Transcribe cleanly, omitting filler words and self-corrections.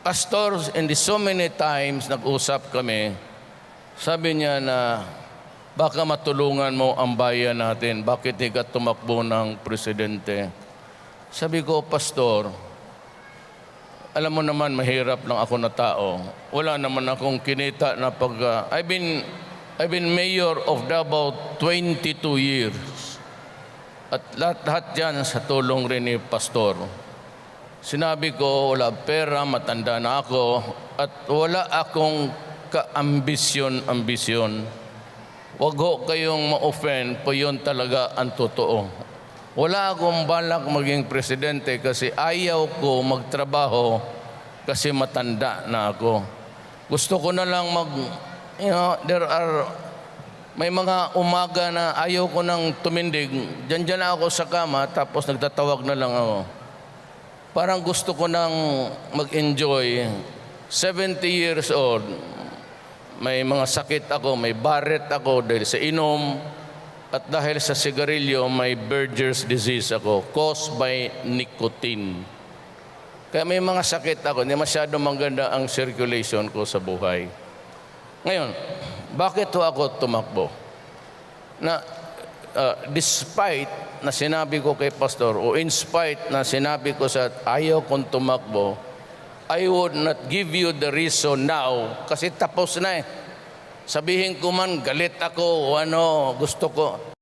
pastors, and so many times nag-usap kami, sabi niya na baka matulungan mo ang bayan natin. Bakit di ka tumakbo ng presidente? Sabi ko, Pastor, alam mo naman, mahirap lang ako na tao. Wala naman akong kinita na I've been mayor of Davao 22 years. At lahat yan sa tulong rin ni Pastor. Sinabi ko, wala pera, matanda na ako, at wala akong ka-ambisyon. Huwag ho kayong ma-offend, po yun talaga ang totoo. Wala akong balak maging presidente kasi ayaw ko magtrabaho kasi matanda na ako. Gusto ko na lang may mga umaga na ayaw ko nang tumindig. Diyan na ako sa kama tapos nagtatawag na lang ako. Parang gusto ko nang mag-enjoy. 70 years old, may mga sakit ako, may Barrett ako dahil sa inom. At dahil sa sigarilyo, may Berger's disease ako, caused by nicotine. Kaya may mga sakit ako, hindi masyado maganda ang circulation ko sa buhay. Ngayon, bakit ako tumakbo? Despite na sinabi ko kay Pastor, o in spite na sinabi ko sa ayaw kong tumakbo, I would not give you the reason now, kasi tapos na eh. Sabihin ko man, galit ako, gusto ko.